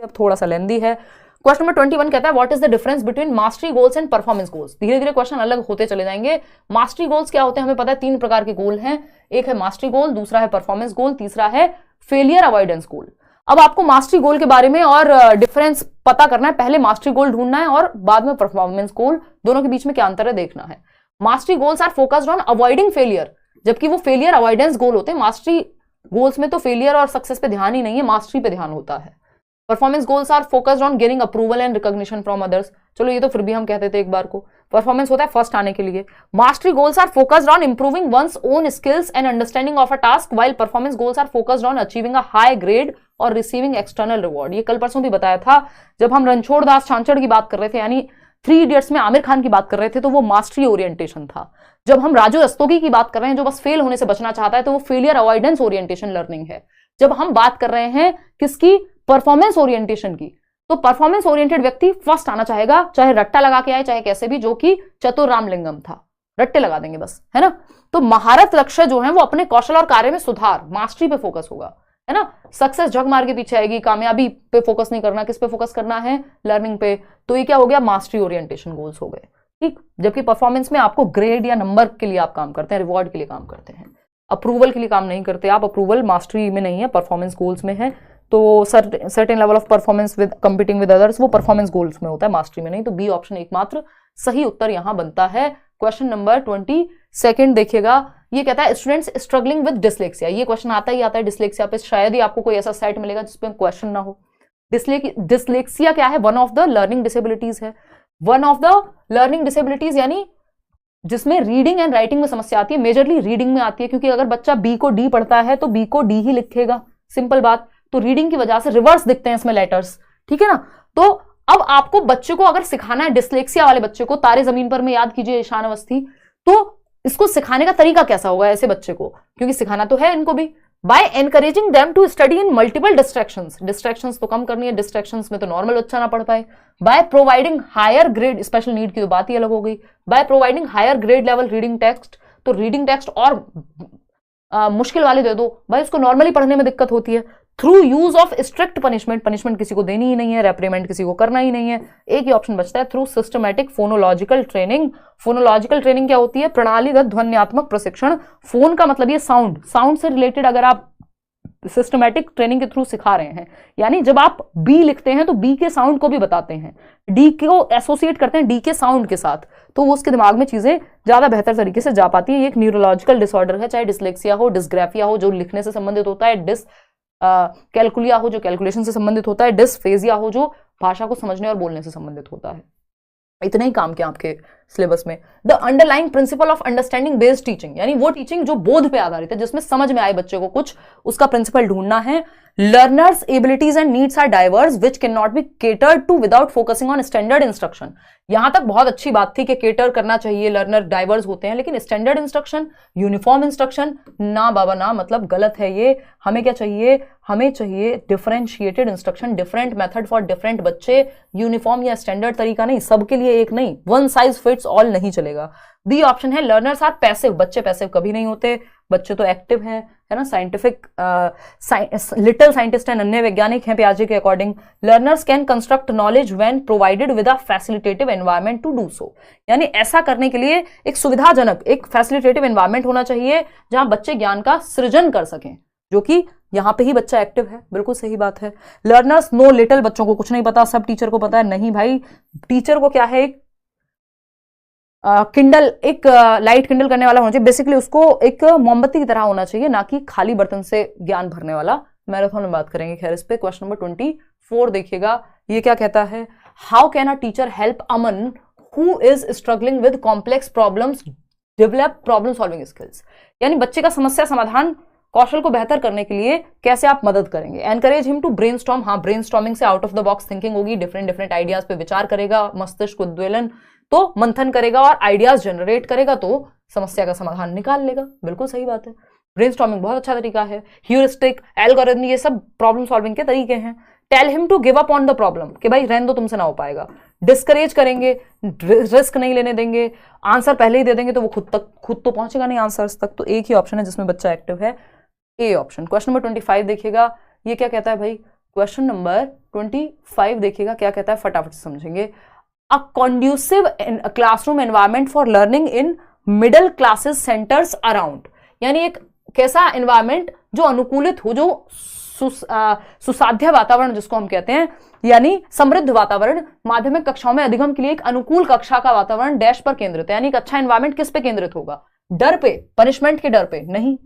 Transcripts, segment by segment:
अब थोड़ा सा लेंदी है। क्वेश्चन नंबर 21 कहता है what is the difference between mastery goals and performance goals. धीरे धीरे क्वेश्चन अलग होते चले जाएंगे। मास्टरी गोल्स क्या होते हैं हमें पता है, 3 प्रकार के गोल हैं, एक है मास्टरी गोल, दूसरा है परफॉर्मेंस गोल, तीसरा है फेलियर अवॉइडेंस गोल। अब आपको मास्टरी गोल के बारे में और डिफरेंस पता करना है, पहले मास्टरी गोल ढूंढना है और बाद में परफॉर्मेंस गोल, दोनों के बीच में क्या अंतर है देखना है। Mastery goals are focused on avoiding failure, जबकि वो फेलियर अवॉइडेंस गोल होते हैं। मास्टरी गोल्स में तो फेलियर और सक्सेस पे ध्यान ही नहीं है, मास्टरी पे ध्यान होता है। Performance goals are focused on gaining approval and recognition from others, चलो ये तो फिर भी हम कहते थे एक बार को। परफॉर्मेंस होता है फर्स्ट आने के लिए। Mastery goals are focused on improving one's own skills and understanding of a task, while performance goals are focused on achieving a high grade और रिसीविंग एक्सटर्नल रिवॉर्ड। ये कल परसों भी बताया था जब हम रणछोड़ दास छांचड़ की बात कर रहे थे, यानी 3 इडियट्स में आमिर खान की बात कर रहे थे, तो वो मास्टरी ओरिएंटेशन था। जब हम राजू रस्तोगी की बात कर रहे हैं जो बस फेल होने से बचना चाहता है, तो वो फेलियर अवॉइडेंस ओरिएंटेशन लर्निंग है। जब हम बात कर रहे हैं किसकी, परफॉर्मेंस ओरिएंटेशन की, तो परफॉर्मेंस ओरिएंटेड व्यक्ति फर्स्ट आना चाहेगा, चाहे रट्टा लगा के आए चाहे कैसे भी, जो कि चतुर रामलिंगम था, रट्टे लगा देंगे बस, है ना। तो महारत लक्ष्य जो है वो अपने कौशल और कार्य में सुधार, मास्टरी पे फोकस होगा, है ना। सक्सेस झक मार के पीछे आएगी, कामयाबी पे फोकस नहीं करना, किस पे फोकस करना है, लर्निंग पे। तो ये क्या हो गया, मास्टरी ओरिएंटेशन गोल्स हो गए, ठीक। जबकि परफॉर्मेंस में आपको ग्रेड या नंबर के लिए आप काम करते हैं, रिवॉर्ड के लिए काम करते हैं, अप्रूवल के लिए काम नहीं करते आप। अप्रूवल मास्टरी में नहीं है, परफॉर्मेंस गोल्स में है। तो certain level of performance with competing with others वो परफॉर्मेंस गोल्स में होता है, मास्टरी में नहीं। तो बी ऑप्शन एकमात्र सही उत्तर यहां बनता है। क्वेश्चन नंबर 22 देखिएगा, ये कहता है स्टूडेंट्स स्ट्रगलिंग विद डिसलेक्सिया। ये क्वेश्चन आता ही आता है डिसलेक्सिया पे, शायद ही आपको कोई ऐसा सेट मिलेगा जिसपे क्वेश्चन ना हो। डिसलेक्सिया क्या है, one of the learning disabilities है। One of the learning disabilities यानी जिसमें रीडिंग एंड राइटिंग में समस्या आती है, मेजरली रीडिंग में आती है, क्योंकि अगर बच्चा बी को डी पढ़ता है तो बी को डी ही लिखेगा, सिंपल बात। तो रीडिंग की वजह से रिवर्स दिखते हैं इसमें लेटर्स, ठीक है ना। तो अब आपको बच्चे को अगर सिखाना है, डिसलेक्सिया वाले बच्चे को, तारे जमीन पर में याद कीजिए ईशान अवस्थी, तो इसको सिखाने का तरीका कैसा होगा ऐसे बच्चे को, क्योंकि सिखाना तो है इनको भी। By encouraging them to study in multiple distractions, distractions तो कम करनी है, डिस्ट्रैक्शंस में तो नॉर्मल बच्चा ना पढ़ पाए। By providing higher grade, special need की तो बात ही अलग हो गई। By providing higher grade level reading text, तो रीडिंग टेक्स्ट और मुश्किल वाले दे दो भाई, उसको नॉर्मली पढ़ने में दिक्कत होती है। Through use of strict punishment, punishment किसी को देनी ही नहीं है, रेप्रीमेंट किसी को करना ही नहीं है, एक ही ऑप्शन बचता है, through systematic phonological training. Phonological training क्या होती है, प्रणालीगत ध्वन्यात्मक प्रशिक्षण। फोन का मतलब ये साउंड, साउंड से रिलेटेड अगर आप सिस्टमैटिक ट्रेनिंग के थ्रू सिखा रहे हैं, यानी जब आप बी लिखते हैं तो बी के साउंड को भी बताते हैं, डी को एसोसिएट करते हैं डी के साउंड के साथ, तो वो उसके दिमाग में चीजें ज्यादा बेहतर तरीके से जा पाती है। ये एक न्यूरोलॉजिकल डिसऑर्डर है, चाहे डिसलेक्सिया हो, डिस्ग्राफिया हो जो लिखने से संबंधित होता है, डिस कैलकुलिया हो जो कैलकुलेशन से संबंधित होता है, डिसफेजिया हो जो भाषा को समझने और बोलने से संबंधित होता है। इतने ही काम के आपके सिलेबस में। The underlying principle of understanding based teaching, यानी वो टीचिंग जो बोध पे आधारित है, जिसमें समझ में आए बच्चे को कुछ, उसका प्रिंसिपल ढूंढना है। Learners abilities and needs are diverse which can not be catered to without focusing on standard instruction. यहां तक बहुत अच्छी बात थी कि केटर करना चाहिए, लर्नर डाइवर्स होते हैं, लेकिन स्टैंडर्ड इंस्ट्रक्शन, यूनिफॉर्म इंस्ट्रक्शन, ना बाबा ना, मतलब गलत है ये। हमें क्या चाहिए, हमें चाहिए differentiated instruction, different method for different बच्चे, यूनिफॉर्म या स्टैंडर्ड तरीका नहीं, सबके लिए एक नहीं, वन साइज फिट्स ऑल नहीं चलेगा। बी ऑप्शन है लर्नर्स आर पैसिव, बच्चे पैसिव कभी नहीं होते, बच्चे तो एक्टिव हैं, है ना। साइंटिफिक लिटिल साइंटिस्ट हैं, अन्य वैज्ञानिक हैं पियाजे के according. Learners can construct knowledge when provided with a facilitative environment to do so, यानी ऐसा करने के लिए एक सुविधाजनक, एक फैसिलिटेटिव एनवायरनमेंट होना चाहिए जहां बच्चे ज्ञान का सृजन कर सकें, जो कि यहां पे ही बच्चा एक्टिव है, बिल्कुल सही बात है। लर्नर्स नो लिटिल, बच्चों को कुछ नहीं पता, सब टीचर को पता है, नहीं भाई, टीचर को क्या है, एक किंडल, एक लाइट किंडल करने वाला होना चाहिए, बेसिकली उसको एक मोमबत्ती की तरह होना चाहिए, ना कि खाली बर्तन से ज्ञान भरने वाला। मैराथन में बात करेंगे खैर इस पे। क्वेश्चन नंबर 24 देखिएगा, ये क्या कहता है, how can a teacher help Aman who is struggling with complex problems develop problem solving skills, यानी बच्चे का समस्या समाधान कौशल को बेहतर करने के लिए कैसे आप मदद करेंगे। एनकरेज हिम टू ब्रेनस्टॉर्म, हाँ ब्रेनस्टॉर्मिंग से out of the box thinking होगी, डिफरेंट डिफरेंट आइडियाज पे विचार करेगा, मस्तिष्क उद्वेलन तो मंथन करेगा और आइडियाज जनरेट करेगा, तो समस्या का समाधान निकाल लेगा, बिल्कुल सही बात है। ब्रेनस्टॉर्मिंग बहुत अच्छा तरीका है। ह्यूरिस्टिक, एल्गोरिथम, ये सब प्रॉब्लम सॉल्विंग के तरीके हैं। Tell him to give up on the problem, कि भाई रहने दो, तुमसे ना हो पाएगा। डिस्करेज करेंगे, रिस्क नहीं लेने देंगे, आंसर पहले ही दे देंगे तो वो खुद तो पहुंचेगा नहीं आंसर्स तक। तो एक ही ऑप्शन है जिसमें बच्चा एक्टिव है, ए ऑप्शन। क्वेश्चन नंबर 25 देखिएगा, ये क्या कहता है भाई, क्वेश्चन नंबर 25 देखिएगा क्या कहता है, फटाफट से समझेंगे। A conducive classroom environment for learning in middle classes centres around, यानी एक कैसा एनवायरमेंट जो अनुकूलित हो, जो सुसाध्य वातावरण जिसको हम कहते हैं, यानी समृद्ध वातावरण, माध्यमिक कक्षाओं में अधिगम के लिए एक अनुकूल कक्षा का वातावरण डैश पर केंद्रित है। यानी एक अच्छा एनवायरमेंट किस पे केंद्रित होगा? डर पे, पनिशमेंट के डर पे नहीं,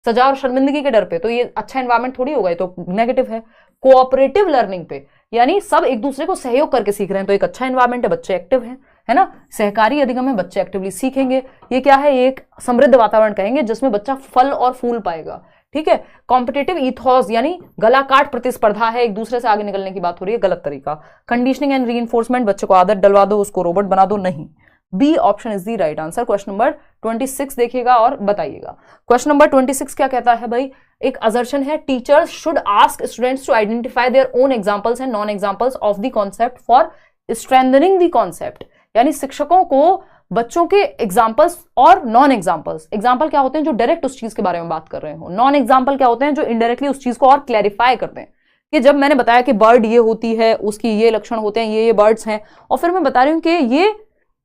सजा और शर्मिंदगी के डर पे, तो ये अच्छा एनवायरमेंट थोड़ी होगा, ये तो नेगेटिव है। कोऑपरेटिव लर्निंग पे, यानी सब एक दूसरे को सहयोग करके सीख रहे हैं, तो एक अच्छा एनवायरमेंट है, बच्चे एक्टिव हैं, है ना। सहकारी अधिगम में बच्चे एक्टिवली सीखेंगे। ये क्या है? एक समृद्ध वातावरण कहेंगे जिसमें बच्चा फल और फूल पाएगा, ठीक है। कॉम्पिटिटिव ईथॉस, यानी गला काट प्रतिस्पर्धा है, एक दूसरे से आगे निकलने की बात हो रही है, गलत तरीका। कंडीशनिंग एंड रीइंफोर्समेंट, बच्चे को आदत डलवा दो, उसको रोबोट बना दो, नहीं। B option is the right answer. Question number 26 देखिएगा और बताइएगा। क्वेश्चन नंबर 26 क्या कहता है भाई? एक असर्शन है, teachers should ask students to identify their own examples and non examples of the concept for strengthening the concept, यानी शिक्षकों को बच्चों के एग्जाम्पल्स और नॉन एग्जाम्पल्स, एग्जाम्पल क्या होते हैं जो डायरेक्ट उस चीज के बारे में बात कर रहे हो, नॉन एग्जाम्पल क्या होते हैं जो इनडायरेक्टली उस चीज को और क्लैरिफाई करते हैं, कि जब मैंने बताया कि बर्ड ये होती है, उसकी ये लक्षण होते हैं, ये बर्ड्स हैं, और फिर मैं बता रही हूं कि ये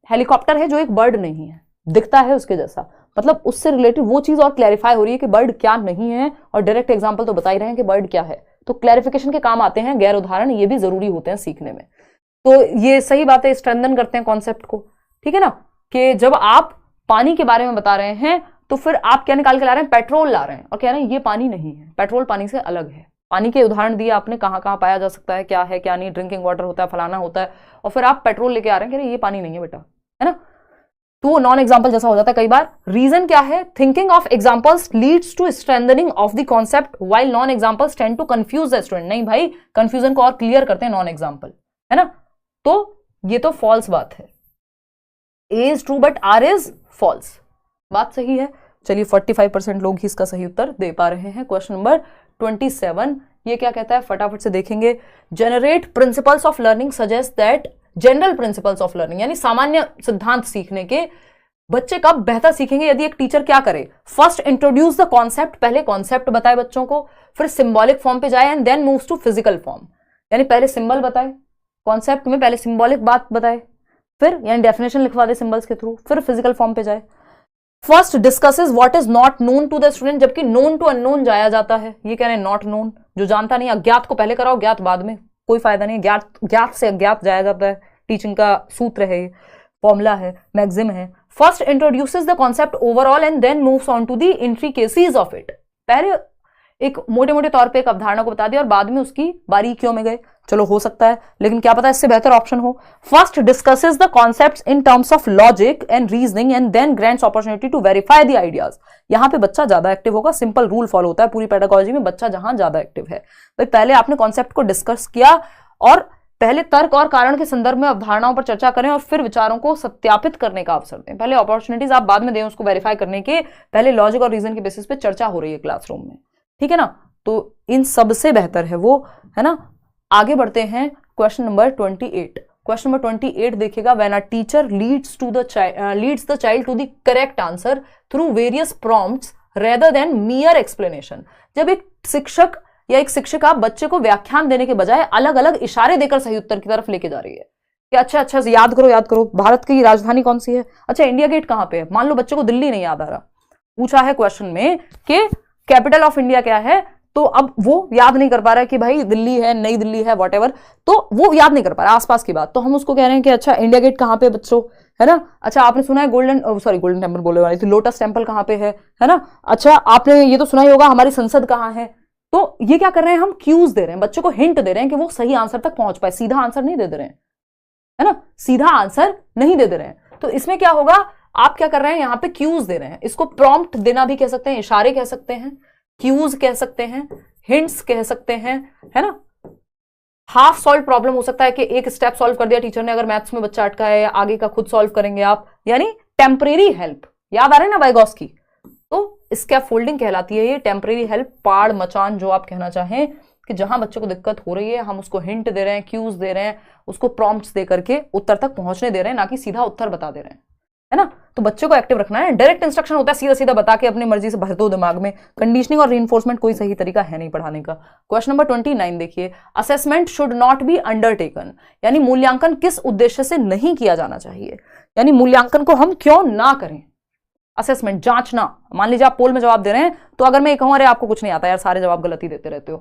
हेलीकॉप्टर है जो एक बर्ड नहीं है, दिखता है उसके जैसा, मतलब उससे रिलेटेड वो चीज और क्लैरिफाई हो रही है कि बर्ड क्या नहीं है, और डायरेक्ट एग्जाम्पल तो बता ही रहे हैं कि बर्ड क्या है, तो क्लैरिफिकेशन के काम आते हैं गैर उदाहरण, ये भी जरूरी होते हैं सीखने में। तो ये सही बात है, स्ट्रेंथन करते हैं कॉन्सेप्ट को, ठीक है ना। कि जब आप पानी के बारे में बता रहे हैं तो फिर आप क्या निकाल के ला रहे हैं? पेट्रोल ला रहे हैं, और कह रहे हैं ये पानी नहीं है, पेट्रोल पानी से अलग है। पानी के उदाहरण दिए आपने, कहाँ कहाँ पाया जा सकता है, क्या है क्या नहीं, ड्रिंकिंग वाटर होता है, फलाना होता है, और फिर आप पेट्रोल लेके आ रहे हैं, कह रहे हैं ये पानी नहीं है बेटा, है ना। तो नॉन एग्जाम्पल जैसा हो जाता है कई बार। रीजन क्या है? Thinking of examples leads to strengthening of the concept while non examples tend to confuse the student. नहीं भाई, कंफ्यूजन को और क्लियर करते हैं नॉन एग्जाम्पल, है ना। तो ये तो फॉल्स बात है, A is true but R is false, बात सही है। चलिए 45% लोग ही इसका सही उत्तर दे पा रहे हैं। क्वेश्चन नंबर 27 ये क्या कहता है, फटाफट से देखेंगे। Generate principles of learning suggest that general principles of learning, यानी सामान्य सिद्धांत सीखने के बच्चे कब बेहतर सीखेंगे? यदि एक टीचर क्या करे? फर्स्ट इंट्रोड्यूस द कॉन्सेप्ट, पहले कॉन्सेप्ट बताए बच्चों को, फिर सिंबॉलिक फॉर्म पे जाए and then moves to physical form, यानी पहले सिंबल बताए, कॉन्सेप्ट में पहले सिंबॉलिक बात बताए, फिर यानी डेफिनेशन लिखवा दे सिंबल्स के थ्रू, फिर फिजिकल फॉर्म पे जाए। First discusses what is not known to the student, जबकि नोन टू अननोन जाया जाता है, ये कह रहे हैं नॉट नोन, जो जानता नहीं, अज्ञात को पहले कराओ, ज्ञात बाद में, कोई फायदा नहीं। ज्ञात से अज्ञात जाया जाता है, टीचिंग का सूत्र है, फॉर्मूला है, मैक्सिम है। First introduces the concept overall and then moves on to the intricacies of it, पहले एक मोटे मोटे तौर पे एक अवधारणा को बता दिया और बाद में उसकी बारीकियों में गए। चलो हो सकता है, लेकिन क्या पता इससे बेहतर ऑप्शन हो। First discusses the concepts in terms of logic and reasoning and then grants opportunity to verify the ideas, यहां पे बच्चा ज्यादा एक्टिव होगा, सिंपल रूल फॉलो होता है पूरी पेडागोजी में, बच्चा जहां ज्यादा एक्टिव है। भाई पहले आपने कॉन्सेप्ट को डिस्कस किया और पहले तर्क और कारण के संदर्भ में अवधारणाओं पर चर्चा करें और फिर विचारों को सत्यापित करने का अवसर दें। पहले अपॉर्चुनिटीज आप बाद में दें उसको वेरीफाई करने के, पहले लॉजिक और रीजन के बेसिस पे चर्चा हो रही है क्लासरूम में, ठीक है ना। तो इन सबसे बेहतर है वो, है ना। आगे बढ़ते हैं क्वेश्चन नंबर 28। क्वेश्चन नंबर 28 देखिएगा। When a teacher leads the child to the correct answer through various prompts rather than mere explanation, जब एक शिक्षक या एक शिक्षिका बच्चे को व्याख्यान देने के बजाय अलग अलग इशारे देकर सही उत्तर की तरफ लेके जा रही है कि अच्छा से याद करो, भारत की राजधानी कौन सी है, अच्छा इंडिया गेट कहां पे है, मान लो बच्चे को दिल्ली नहीं याद आ रहा, पूछा है क्वेश्चन में कि कैपिटल ऑफ इंडिया क्या है, तो अब वो याद नहीं कर पा रहा है कि भाई दिल्ली है, नई दिल्ली है, व्हाटएवर, तो वो याद नहीं कर पा रहा आसपास की बात, तो हम उसको कह रहे हैं कि अच्छा इंडिया गेट कहां पे बच्चों, है ना। अच्छा आपने सुना है गोल्डन टेम्पल बोलने वाली थी, लोटस टेम्पल कहां पे है ना। अच्छा आपने ये तो सुना ही होगा हमारी संसद कहां है। तो ये क्या कर रहे हैं, हम क्यूज दे रहे हैं, बच्चों को हिंट दे रहे हैं कि वो सही आंसर तक पहुंच पाए, सीधा आंसर नहीं दे रहे हैं, है ना, सीधा आंसर नहीं दे रहे हैं। तो इसमें क्या होगा, आप क्या कर रहे हैं, यहां पे क्यूज दे रहे हैं, इसको प्रॉम्प्ट देना भी कह सकते हैं, इशारे कह सकते हैं, क्यूज कह सकते हैं, हिंट्स कह सकते हैं, है ना। हाफ सॉल्व प्रॉब्लम हो सकता है कि एक स्टेप सॉल्व कर दिया टीचर ने, अगर मैथ्स में बच्चा अटका है, आगे का खुद सॉल्व करेंगे आप, यानी टेम्परेरी हेल्प, याद आ रहे हैं ना वाइगॉस्की, तो स्कैफोल्डिंग कहलाती है ये, टेम्परेरी हेल्प, पाड़ मचान जो आप कहना चाहें, कि जहां बच्चे को दिक्कत हो रही है हम उसको हिंट दे रहे हैं, क्यूज दे रहे हैं, उसको प्रॉम्प्ट्स दे करके उत्तर तक पहुंचने दे रहे हैं, ना कि सीधा उत्तर बता दे रहे हैं। है ना। तो बच्चे को एक्टिव रखना है। डायरेक्ट इंस्ट्रक्शन होता है सीधा सीधा बता के अपनी मर्जी से भर दो दिमाग में। कंडीशनिंग और रीइंफोर्समेंट कोई सही तरीका है नहीं पढ़ाने का। क्वेश्चन नंबर 29 देखिए, assessment should not be undertaken, यानी मूल्यांकन किस उद्देश्य से नहीं किया जाना चाहिए, यानी मूल्यांकन को हम क्यों ना करें। असेसमेंट जांचना, मान लीजिए आप पोल में जवाब दे रहे हैं, तो अगर मैं कहूं अरे आपको कुछ नहीं आता यार, सारे जवाब गलत ही देते रहते हो,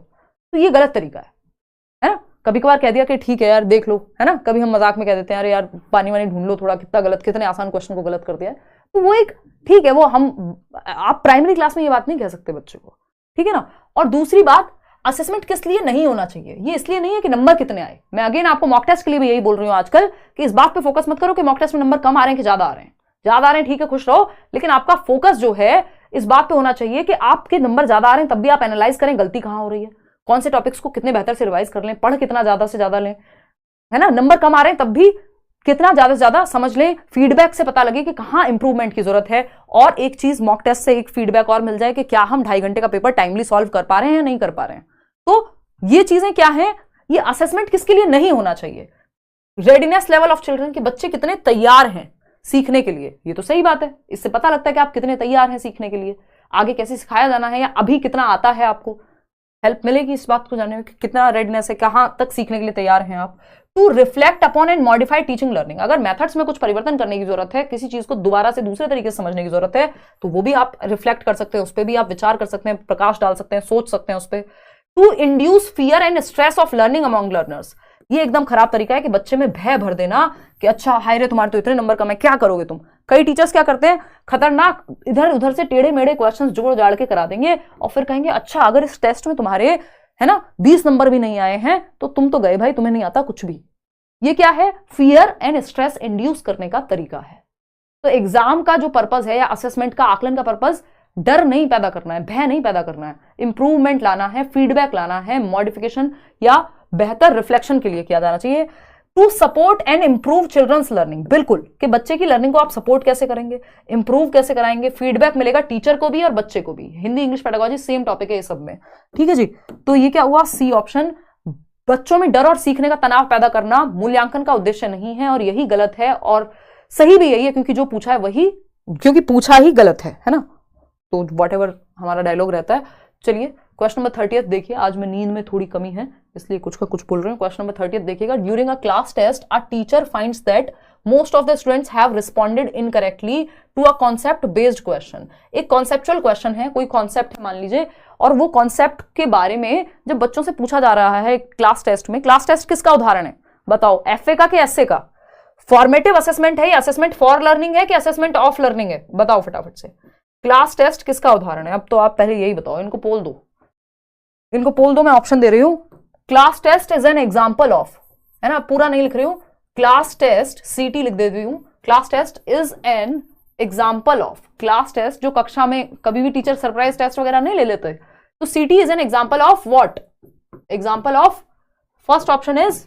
तो ये गलत तरीका है ना। कभी कभार कह दिया कि ठीक है यार देख लो, है ना। कभी हम मजाक में कह देते हैं अरे यार पानी वानी ढूंढ लो थोड़ा, कितना गलत, कितने आसान क्वेश्चन को गलत कर दिया है। तो वो एक ठीक है, वो आप प्राइमरी क्लास में ये बात नहीं कह सकते बच्चे को, ठीक है ना। और दूसरी बात, असेसमेंट किस लिए नहीं होना चाहिए, ये इसलिए नहीं है कि नंबर कितने आए। मैं अगेन आपको मॉक टेस्ट के लिए भी यही बोल रही हूं आजकल कि इस बात पे फोकस मत करो कि मॉक टेस्ट में नंबर कम आ रहे हैं कि ज्यादा आ रहे हैं। ज्यादा आ रहे हैं ठीक है, खुश रहो, लेकिन आपका फोकस जो है इस बात पे होना चाहिए कि आपके नंबर ज्यादा आ रहे हैं तब भी आप एनालाइज करें गलती कहां हो रही है, कौन से टॉपिक्स को कितने बेहतर से रिवाइज कर लें, पढ़ कितना ज्यादा से ज्यादा लें, है ना। नंबर कम आ रहे हैं तब भी कितना ज्यादा से ज्यादा समझ लें, फीडबैक से पता लगे कि कहां इंप्रूवमेंट की जरूरत है। और एक चीज मॉक टेस्ट से एक फीडबैक और मिल जाए कि क्या हम 2.5 घंटे का पेपर टाइमली सॉल्व कर पा रहे हैं या नहीं कर पा रहे हैं। तो ये चीजें क्या है, ये असेसमेंट किसके लिए नहीं होना चाहिए। रेडीनेस लेवल ऑफ चिल्ड्रन, के बच्चे कितने तैयार हैं सीखने के लिए, ये तो सही बात है। इससे पता लगता है कि आप कितने तैयार हैं सीखने के लिए, आगे कैसे सिखाया जाना है, या अभी कितना आता है आपको, हेल्प मिलेगी इस बात को जानने में कि कितना रेडनेस है, कहां तक सीखने के लिए तैयार हैं आप। To reflect upon and modify teaching learning, अगर मेथड्स में कुछ परिवर्तन करने की जरूरत है, किसी चीज को दोबारा से दूसरे तरीके से समझने की जरूरत है, तो वो भी आप रिफ्लेक्ट कर सकते हैं, उस पर भी आप विचार कर सकते हैं, प्रकाश डाल सकते हैं, सोच सकते हैं उस पर। To induce fear and stress of learning among learners, ये एकदम खराब तरीका है कि बच्चे में भय भर देना कि अच्छा हाय रे तुम्हारे तो इतने नंबर कम है, क्या करोगे तुम। कई टीचर्स क्या करते हैं, खतरनाक इधर उधर से टेढ़े मेढ़े क्वेश्चंस जोड़ जाड़ के करा देंगे और फिर कहेंगे अच्छा अगर इस टेस्ट में तुम्हारे, है ना, 20 नंबर भी नहीं आए हैं तो तुम तो गए भाई, तुम्हें नहीं आता कुछ भी। ये क्या है, फियर एंड स्ट्रेस इंड्यूस करने का तरीका है। तो एग्जाम का जो पर्पज है या असेसमेंट का, आकलन का पर्पज डर नहीं पैदा करना है, भय नहीं पैदा करना है, इंप्रूवमेंट लाना है, फीडबैक लाना है, मॉडिफिकेशन या बेहतर रिफ्लेक्शन के लिए किया जाना चाहिए। To support and improve children's learning, बिल्कुल, कि बच्चे की लर्निंग को आप सपोर्ट कैसे करेंगे, इंप्रूव कैसे कराएंगे, फीडबैक मिलेगा टीचर को भी और बच्चे को भी। Hindi English pedagogy same topic है ये सब में, ठीक है जी। तो ये क्या हुआ, सी ऑप्शन। बच्चों में डर और सीखने का तनाव पैदा करना मूल्यांकन का उद्देश्य नहीं है, और यही गलत है, और सही भी यही है क्योंकि जो पूछा है वही, क्योंकि पूछा ही गलत है ना। तो व्हाटएवर हमारा डायलॉग रहता है। चलिए क्वेश्चन नंबर 30 देखिए, आज में नींद में थोड़ी कमी है इसलिए कुछ का कुछ बोल रहे हैं। क्वेश्चन नंबर 30 देखिएगा, during a class test a teacher finds that most of the students have responded incorrectly to a concept based question. एक कॉन्सेप्चुअल क्वेश्चन है, कोई कॉन्सेप्ट है मान लीजिए, और वो कॉन्सेप्ट के बारे में जब बच्चों से पूछा जा रहा है क्लास टेस्ट में, क्लास टेस्ट किसका उदाहरण है बताओ, एफए का कि एसए का। फॉर्मेटिव असेसमेंट है या असेसमेंट फॉर लर्निंग है कि असेसमेंट ऑफ लर्निंग है, बताओ फटाफट से। क्लास टेस्ट किसका उदाहरण है, अब तो आप पहले यही बताओ। इनको पोल दो, इनको पोल दो, मैं ऑप्शन दे रही हूं। Class test is an example of, है ना, पूरा नहीं लिख रही हूं, क्लास टेस्ट सीटी लिख देती हूं। Class test is an example of, class test जो कक्षा में कभी भी टीचर सरप्राइज टेस्ट वगैरह नहीं ले लेते, तो सीटी is an example of what, example of, first option is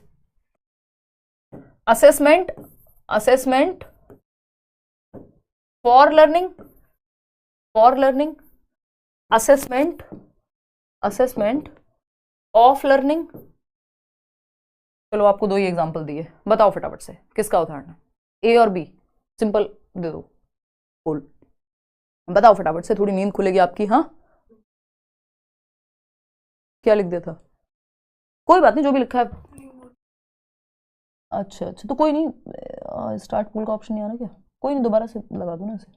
assessment, assessment for learning, for learning, assessment, assessment of learning. चलो आपको दो ही एग्जांपल दिए, बताओ फटाफट से किसका उदाहरण है, ए और बी, सिंपल दे दो बोल, बताओ फटाफट से, थोड़ी नींद खुलेगी आपकी। हाँ क्या लिख दिया था, कोई बात नहीं जो भी लिखा है। अच्छा अच्छा तो कोई नहीं, स्टार्ट पोल का ऑप्शन नहीं आ रहा क्या, कोई नहीं दोबारा से लगा दो ना इसे।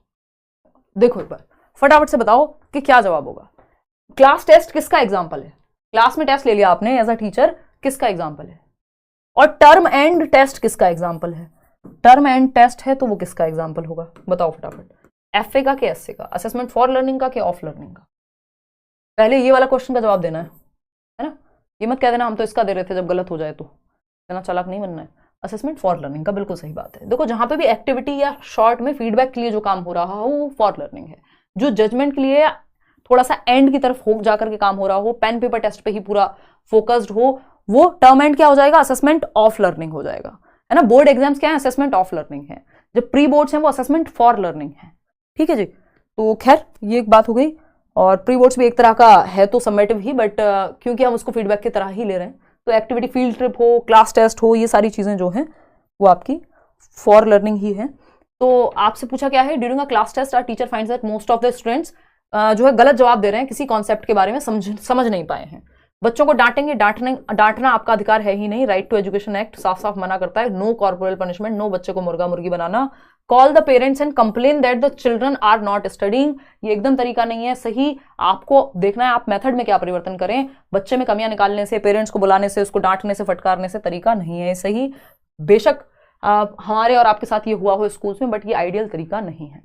देखो एक बार फटाफट से बताओ कि क्या जवाब होगा। क्लास टेस्ट किसका एग्जाम्पल है, क्लास में टेस्ट ले लिया आपने एज अ टीचर, किसका एग्जाम्पल है। और टर्म एंड टेस्ट किसका एग्जाम्पल है, टर्म एंड टेस्ट है तो वो किसका एग्जाम्पल होगा, बताओ फटाफट। एफए का कि एसए का, असेसमेंट फॉर लर्निंग का कि ऑफ लर्निंग का। पहले ये वाला क्वेश्चन का जवाब देना है ना, ये मत कह देना हम तो इसका दे रहे थे जब गलत हो जाए तो, इतना चालाक नहीं बनना है। असेसमेंट फॉर लर्निंग का बिल्कुल सही बात है। देखो जहां पे भी एक्टिविटी या शॉर्ट में फीडबैक के लिए जो काम हो रहा हो वो फॉर लर्निंग है, जो जजमेंट के लिए थोड़ा सा एंड की तरफ हो जाकर के काम हो रहा हो, पेन पेपर टेस्ट पे ही पूरा फोकस्ड हो, वो टर्म एंड क्या हो जाएगा, असेसमेंट ऑफ लर्निंग हो जाएगा, है ना। बोर्ड एग्जाम्स क्या है, असेसमेंट ऑफ लर्निंग है, जब प्री बोर्ड्स हैं वो असेसमेंट फॉर लर्निंग है, ठीक है जी। तो खैर ये एक बात हो गई, और प्री बोर्ड्स भी एक तरह का है तो समेटिव ही, बट क्योंकि हम उसको फीडबैक की तरह ही ले रहे हैं, तो एक्टिविटी फील्ड ट्रिप हो, क्लास टेस्ट हो, ये सारी चीजें जो हैं वो आपकी फॉर लर्निंग ही है। तो आपसे पूछा क्या है, during a class test our teacher finds that most of the students जो है गलत जवाब दे रहे हैं, किसी कॉन्सेप्ट के बारे में समझ नहीं पाए हैं। बच्चों को डांटेंगे, डांटना आपका अधिकार है ही नहीं। राइट टू एजुकेशन एक्ट साफ साफ मना करता है, नो कॉर्पोरल पनिशमेंट, नो बच्चे को मुर्गा मुर्गी बनाना। Call the parents and complain that the children are not studying, ये एकदम तरीका नहीं है सही। आपको देखना है आप मेथड में क्या परिवर्तन करें। बच्चे में कमियां निकालने से, पेरेंट्स को बुलाने से, उसको डांटने से, फटकारने से तरीका नहीं है सही। बेशक हमारे और आपके साथ ये हुआ हो स्कूल्स में, बट ये आइडियल तरीका नहीं है।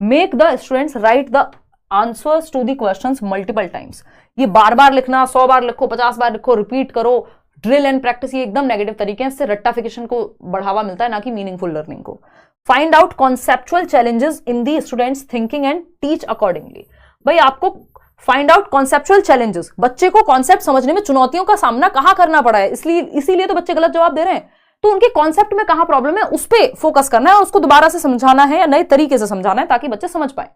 Make the students write the answers to the questions multiple times, ये बार बार लिखना, 100 बार लिखो, 50 बार लिखो, रिपीट करो, ड्रिल एंड प्रैक्टिस, ये एकदम नेगेटिव तरीके हैं। इससे रट्टाफिकेशन को बढ़ावा मिलता है, ना कि मीनिंगफुल लर्निंग को। Find out conceptual challenges in the students thinking and teach accordingly. भाई आपको फाइंड आउट कॉन्सेप्चुअल चैलेंजेस, बच्चे को कॉन्सेप्ट समझने में चुनौतियों का सामना कहां करना पड़ा है, इसीलिए तो बच्चे गलत जवाब दे रहे हैं। तो उनके कॉन्सेप्ट में कहां प्रॉब्लम है, उस पर फोकस करना है और उसको दोबारा से समझाना है या नए तरीके से समझाना है, ताकि बच्चे समझ पाए।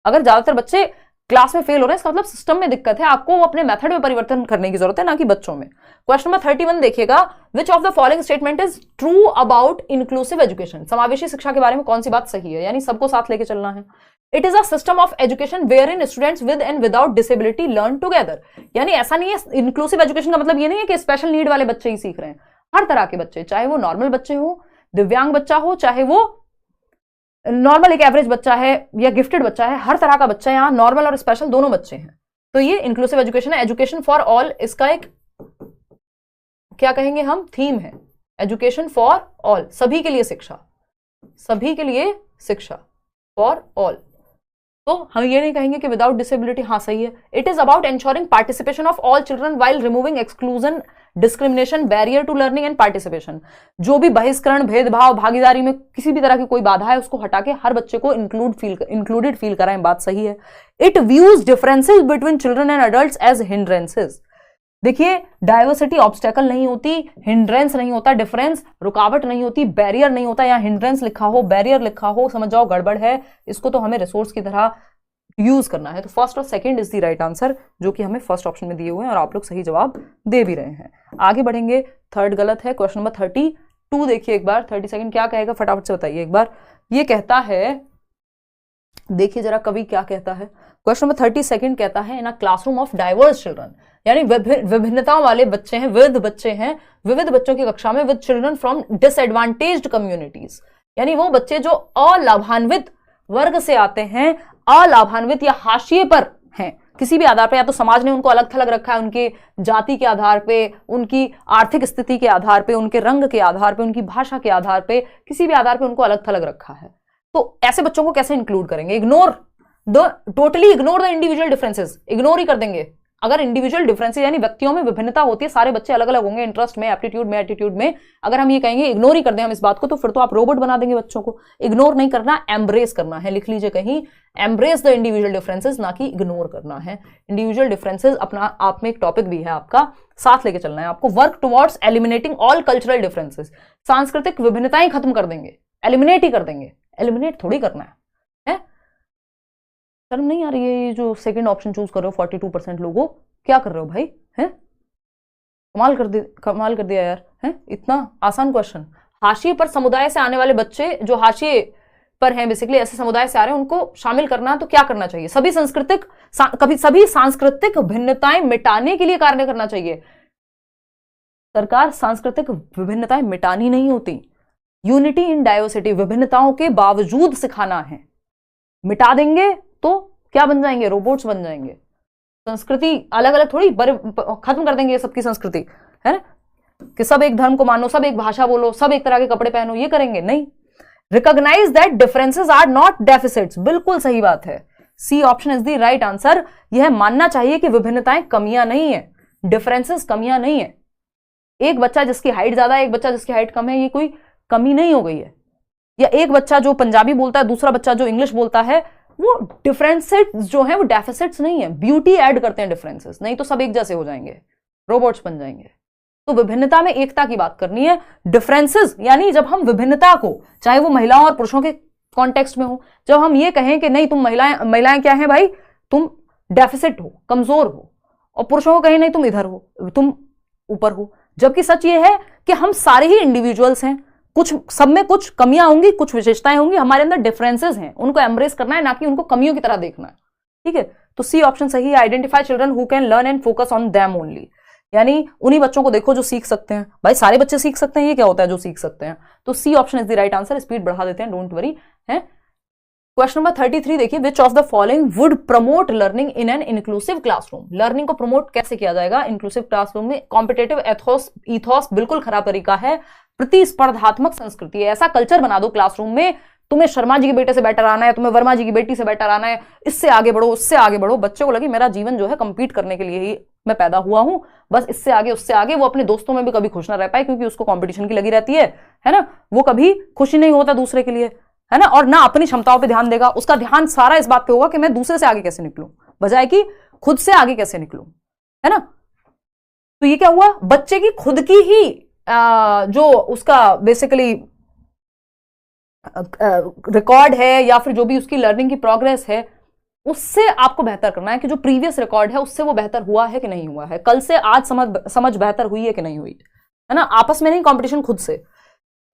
अगर ज्यादातर बच्चे क्लास में फेल हो रहे हैं, इसका मतलब सिस्टम में दिक्कत है, आपको अपने मेथड में परिवर्तन करने की जरूरत है, ना कि बच्चों में। क्वेश्चन नंबर 31 देखिएगा, विच of the following statement is true about inclusive education, समावेशी शिक्षा के बारे में कौन सी बात सही है, यानी सबको साथ लेके चलना है। It is a system of education wherein students with and without disability learn together, यानी ऐसा नहीं है, इंक्लूसिव एजुकेशन का मतलब ये नहीं है कि स्पेशल नीड वाले बच्चे ही सीख रहे हैं। हर तरह के बच्चे, चाहे वो नॉर्मल बच्चे हो, दिव्यांग बच्चा हो, चाहे वो नॉर्मल एक एवरेज बच्चा है या गिफ्टेड बच्चा है, हर तरह का बच्चा है, यहाँ नॉर्मल और स्पेशल दोनों बच्चे हैं। तो ये इंक्लूसिव एजुकेशन है। एजुकेशन फॉर ऑल इसका एक क्या कहेंगे हम, थीम है, एजुकेशन फॉर ऑल, सभी के लिए शिक्षा, सभी के लिए शिक्षा, फॉर ऑल। तो हम ये नहीं कहेंगे कि विदाउट डिसेबिलिटी, हाँ सही है। It is about ensuring participation of all children while removing exclusion, discrimination, barrier to learning and participation, जो भी बहिष्करण, भेदभाव, भागीदारी में किसी भी तरह की कोई बाधा है उसको हटा के हर बच्चे को इंक्लूडेड फील कराएं, बात सही है। It views differences between children and adults as hindrances, देखिए डाइवर्सिटी ऑब्स्टेकल नहीं होती, हिंड्रेंस नहीं होता, डिफरेंस रुकावट नहीं होती, बैरियर नहीं होता। यहाँ हिंड्रेंस लिखा हो, बैरियर लिखा हो, समझ जाओ गड़बड़ है, इसको तो हमें रिसोर्स की तरह यूज करना है। तो फर्स्ट और second is the right answer, जो कि हमें फर्स्ट ऑप्शन में दिए हुए हैं और आप लोग सही जवाब दे भी रहे हैं। आगे बढ़ेंगे, थर्ड गलत है। क्वेश्चन नंबर 32 देखिए एक बार, 32 क्या कहेगा फटाफट से बताइए एक बार। ये कहता है, देखिए जरा कवि क्या कहता है। क्वेश्चन नंबर 32 कहता है, in a classroom of diverse children, यानी विभिन्नताओं वाले बच्चे हैं, विविध बच्चे हैं, विविध बच्चों की कक्षा में, with children from disadvantaged communities, यानी वो बच्चे जो अलाभान्वित वर्ग से आते हैं, अलाभान्वित या हाशिए पर हैं किसी भी आधार पर, या तो समाज ने उनको अलग थलग रखा है, उनके जाति के आधार पे, उनकी आर्थिक स्थिति के आधार पे, उनके रंग के आधार पे, उनकी भाषा के आधार पे, किसी भी आधार पे उनको अलग थलग रखा है। तो ऐसे बच्चों को कैसे इंक्लूड करेंगे? Totally ignore the individual differences, ignore ही कर देंगे। अगर इंडिविजुअल डिफरेंसेस यानी व्यक्तियों में विभिन्नता होती है, सारे बच्चे अलग अलग होंगे, इंटरेस्ट में, एप्टीट्यूड में, एटीट्यूड में, अगर हम ये कहेंगे इग्नोर ही कर दें हम इस बात को, तो फिर तो आप रोबोट बना देंगे बच्चों को। इग्नोर नहीं करना, एम्ब्रेस करना है, लिख लीजिए कहीं, एम्ब्रेस द इंडिविजुअल डिफरेंसेस, ना कि इग्नोर करना है। इंडिविजुअल डिफरेंसेस अपना आप में एक टॉपिक भी है आपका, साथ लेके चलना है आपको। Work towards eliminating all cultural differences, सांस्कृतिक विभिन्नताएं खत्म कर देंगे, एलिमिनेट ही कर देंगे, एलिमिनेट थोड़ी करना है। शर्म नहीं आ रही है ये जो सेकंड ऑप्शन चूज कर रहे हो 42% लोगों, क्या कर रहे हो भाई? हैं, कमाल कर दिया यार, हैं? इतना आसान क्वेश्चन। हाशिए पर समुदाय से आने वाले बच्चे जो हाशिए पर हैं, बेसिकली ऐसे समुदाय से आ रहे हैं, उनको शामिल करना है, तो क्या करना चाहिए? सभी सांस्कृतिक भिन्नताएं मिटाने के लिए कार्य करना चाहिए। सरकार, सांस्कृतिक विभिन्नताएं मिटानी नहीं होती, यूनिटी इन डाइवर्सिटी, विभिन्नताओं के बावजूद सिखाना है। मिटा देंगे तो क्या बन जाएंगे? रोबोट्स बन जाएंगे। संस्कृति अलग अलग थोड़ी खत्म कर देंगे सबकी संस्कृति, है ना, कि सब एक धर्म को मानो, सब एक भाषा बोलो, सब एक तरह के कपड़े पहनो, ये करेंगे नहीं। Recognise that differences are not deficits, बिल्कुल सही बात है, C option is the right answer. यह मानना चाहिए कि विभिन्नताएं कमियां नहीं है, डिफरेंसेस कमियां नहीं है। एक बच्चा जिसकी हाइट ज्यादा है, एक बच्चा जिसकी हाइट कम है, ये कोई कमी नहीं हो गई है। या एक बच्चा जो पंजाबी बोलता है, दूसरा बच्चा जो इंग्लिश बोलता है, वो डिफरेंसेस जो है वो डेफिसिट्स नहीं है, ब्यूटी ऐड करते हैं डिफरेंसेस, नहीं तो सब एक जैसे हो जाएंगे, रोबोट्स बन जाएंगे। तो विभिन्नता में एकता की बात करनी है। डिफरेंसेस यानी जब हम विभिन्नता को, चाहे वो महिलाओं और पुरुषों के कॉन्टेक्स्ट में हो, जब हम ये कहें कि नहीं तुम महिलाएं क्या है भाई, तुम डेफिसिट हो, कमजोर हो, और पुरुषों को कहें नहीं तुम इधर हो, तुम ऊपर हो, जबकि सच ये है कि हम सारे ही इंडिविजुअल्स हैं, कुछ सब में कुछ कमियां होंगी, कुछ विशेषताएं होंगी, हमारे अंदर डिफरेंसेस हैं, उनको एम्ब्रेस करना है, ना कि उनको कमियों की तरह देखना है। ठीक है, तो सी ऑप्शन सही है। Identify children who can learn and focus on them only, यानी उन्हीं बच्चों को देखो जो सीख सकते हैं। भाई सारे बच्चे सीख सकते हैं, ये क्या होता है जो सीख सकते हैं? तो C option is the right answer. Speed बढ़ा देते हैं, डोंट वरी है। क्वेश्चन नंबर 33 देखिए, which of the following would promote learning in an inclusive classroom? Learning को प्रमोट कैसे किया जाएगा इंक्लूसिव क्लासरूम में? कॉम्पिटेटिव ईथॉस बिल्कुल खराब तरीका है। प्रतिस्पर्धात्मक संस्कृति है, ऐसा कल्चर बना दो क्लासरूम में, तुम्हें शर्मा जी के बेटे से बेटर आना है, तुम्हें वर्मा जी की बेटी से बेटर आना है, इससे आगे बढ़ो, उससे आगे बढ़ो। बच्चे को लगे मेरा जीवन जो है कंपीट करने के लिए ही मैं पैदा हुआ हूं, बस इससे आगे उससे आगे। वो अपने दोस्तों में भी कभी खुश ना रह पाए, क्योंकि उसको कंपटीशन की लगी रहती है ना। वो कभी खुशी नहीं होता दूसरे के लिए, है ना, और ना अपनी क्षमताओं पे ध्यान देगा। उसका ध्यान सारा इस बात पे होगा कि मैं दूसरे से आगे कैसे निकलूं, बजाय कि खुद से आगे कैसे निकलूं, है ना। तो ये क्या हुआ, बच्चे की खुद की ही जो उसका बेसिकली रिकॉर्ड है या फिर जो भी उसकी लर्निंग की प्रोग्रेस है, उससे आपको बेहतर करना है कि जो प्रीवियस रिकॉर्ड है उससे वो बेहतर हुआ है कि नहीं हुआ है, कल से आज समझ बेहतर हुई है कि नहीं हुई, है ना। आपस में नहीं, कंपटीशन खुद से।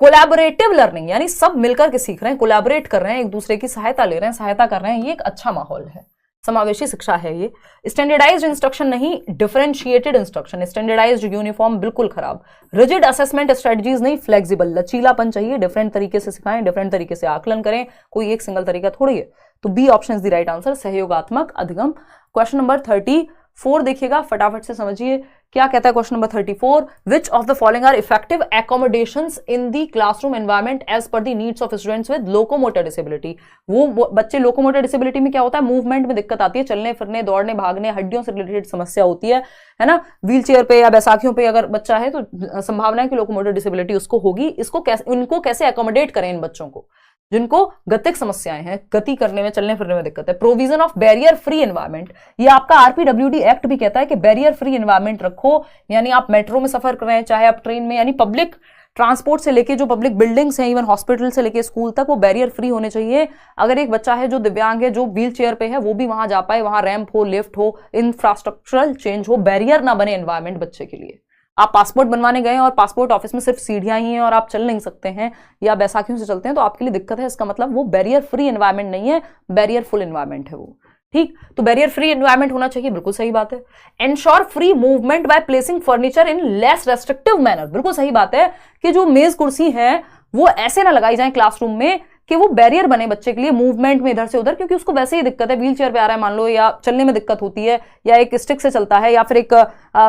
कोलैबोरेटिव लर्निंग, यानी सब मिलकर के सीख रहे हैं, कोलैबोरेट कर रहे हैं, एक दूसरे की सहायता ले रहे हैं, सहायता कर रहे हैं, ये एक अच्छा माहौल है, समावेशी शिक्षा है ये। स्टैंडर्डाइज्ड इंस्ट्रक्शन नहीं, डिफरेंशिएटेड इंस्ट्रक्शन। स्टैंडर्डाइज्ड यूनिफॉर्म बिल्कुल खराब। रिजिड असेसमेंट स्ट्रेटजीज नहीं, फ्लेक्सिबल, लचीलापन चाहिए, डिफरेंट तरीके से सिखाएं, डिफरेंट तरीके से आकलन करें, कोई एक सिंगल तरीका थोड़ी है। तो B option is the right answer, सहयोगात्मक अधिगम। क्वेश्चन नंबर 34 देखिएगा, फटाफट से समझिए क्या कहता है question number 34। Which of the following are effective accommodations in the classroom environment as per the needs of students with locomotor disability? वो बच्चे लोकोमोटर डिसेबिलिटी में क्या होता है, मूवमेंट में दिक्कत आती है, चलने फिरने, दौड़ने, भागने, हड्डियों से रिलेटेड समस्या होती है ना। व्हील चेयर पे या बैसाखियों पे अगर बच्चा है तो संभावना है कि लोकोमोटर डिसेबिलिटी उसको होगी। इनको कैसे एकोमोडेट करें इन बच्चों को जिनको गतिक समस्याएं हैं, गति करने में, चलने फिरने में दिक्कत है? Provision of barrier free environment, ये आपका आरपीडब्ल्यूडी एक्ट भी कहता है कि बैरियर फ्री एनवायरनमेंट रखो, यानी आप मेट्रो में सफर कर रहे हैं, चाहे आप ट्रेन में, यानी पब्लिक ट्रांसपोर्ट से लेके जो पब्लिक बिल्डिंग्स हैं, इवन हॉस्पिटल से लेके स्कूल तक, वो बैरियर फ्री होने चाहिए। अगर एक बच्चा है जो दिव्यांग है, जो व्हील चेयर पे है, वो भी वहां जा पाए, वहां रैंप हो, लिफ्ट हो, इंफ्रास्ट्रक्चरल चेंज हो, बैरियर ना बने एनवायरनमेंट बच्चे के लिए। आप पासपोर्ट बनवाने गए और पासपोर्ट ऑफिस में सिर्फ सीढ़ियां ही हैं और आप चल नहीं सकते हैं या बैसाखियों से चलते हैं, तो आपके लिए दिक्कत है। इसका मतलब वो बैरियर फ्री एनवायरनमेंट नहीं है, बैरियर फुल एनवायरनमेंट है वो। ठीक, तो बैरियर फ्री एनवायरनमेंट होना चाहिए, बिल्कुल सही बात है। Ensure free movement by placing furniture in less restrictive manner, बिल्कुल सही बात है कि जो मेज कुर्सी है वो ऐसे ना लगाई जाए क्लासरूम में कि वो बैरियर बने बच्चे के लिए मूवमेंट में इधर से उधर, क्योंकि उसको वैसे ही दिक्कत है, व्हील चेयर पे आ रहा है मान लो, या चलने में दिक्कत होती है, या एक स्टिक से चलता है, या फिर एक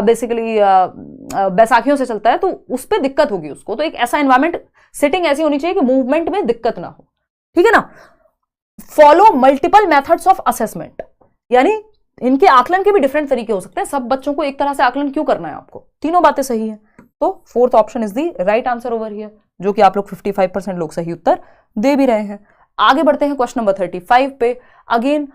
बेसिकली बैसाखियों से चलता है, तो उस पर दिक्कत होगी उसको। तो एक ऐसा एनवायरमेंट, सेटिंग ऐसी होनी चाहिए कि मूवमेंट में दिक्कत ना हो, ठीक है ना। Follow multiple methods of assessment, यानी इनके आकलन के भी डिफरेंट तरीके हो सकते हैं, सब बच्चों को एक तरह से आकलन क्यों करना है आपको? तीनों बातें सही है, तो fourth option is the right answer over here, जो कि आप लोग 55% लोग सही उत्तर दे भी रहे हैं। आगे बढ़ते हैं क्वेश्चन नंबर 35 पे। Again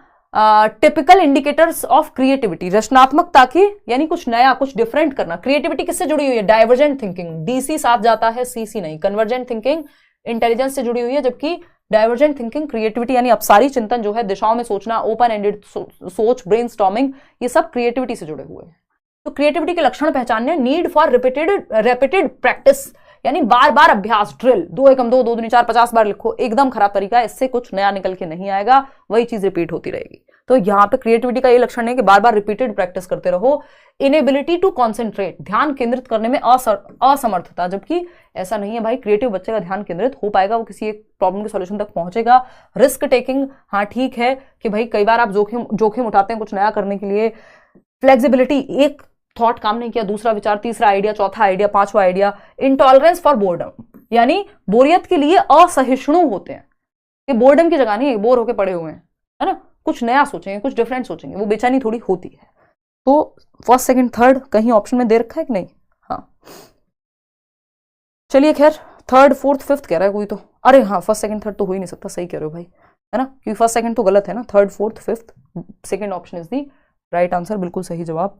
typical indicators of creativity, रचनात्मकता की, यानी कुछ नया, कुछ डिफरेंट करना। क्रिएटिविटी किससे जुड़ी हुई है? डाइवर्जेंट थिंकिंग, डीसी साथ जाता है, सीसी नहीं। कन्वर्जेंट थिंकिंग इंटेलिजेंस से जुड़ी हुई है, जबकि डाइवर्जेंट थिंकिंग क्रिएटिविटी, यानी अपसारी चिंतन जो है, दिशाओं में सोचना, ओपन एंडेड सोच, ब्रेनस्टॉर्मिंग, ये सब क्रिएटिविटी से जुड़े हुए हैं। तो क्रिएटिविटी के लक्षण पहचानने, नीड फॉर रिपीटेड प्रैक्टिस, यानी बार बार अभ्यास, ड्रिल, 2 एकम 2, 2 दूनी 4, 50 बार लिखो, एकदम खराब तरीका है, इससे कुछ नया निकल के नहीं आएगा, वही चीज रिपीट होती रहेगी। तो यहाँ पे क्रिएटिविटी का ये लक्षण है कि बार बार रिपीटेड प्रैक्टिस करते रहो। इनेबिलिटी टू कॉन्सेंट्रेट, ध्यान केंद्रित करने में असमर्थता, जबकि ऐसा नहीं है भाई, क्रिएटिव बच्चे का ध्यान केंद्रित हो पाएगा, वो किसी एक प्रॉब्लम के सॉल्यूशन तक पहुंचेगा। रिस्क टेकिंग, हाँ ठीक है कि भाई कई बार आप जोखिम उठाते हैं कुछ नया करने के लिए। फ्लेक्सिबिलिटी, एक थॉट काम नहीं किया, दूसरा विचार, तीसरा आइडिया, चौथा आइडिया, पांचवा आइडिया। इंटॉलरेंस फॉर बोर्डम, यानी बोरियत के लिए असहिष्णु होते हैं, कि बोर्डम की जगह नहीं, बोर होके पड़े हुए हैं, है ना, कुछ नया सोचेंगे, कुछ डिफरेंट सोचेंगे, वो बेचैनी थोड़ी होती है। तो फर्स्ट सेकंड थर्ड कहीं ऑप्शन में दे रखा है कि नहीं? हाँ चलिए, खैर थर्ड फोर्थ फिफ्थ कह रहा है कोई तो, अरे हाँ फर्स्ट सेकंड थर्ड तो हो ही नहीं सकता, सही कह रहे हो भाई, है ना, क्योंकि फर्स्ट सेकंड तो गलत है ना, third fourth fifth, second option is the right answer, बिल्कुल सही जवाब।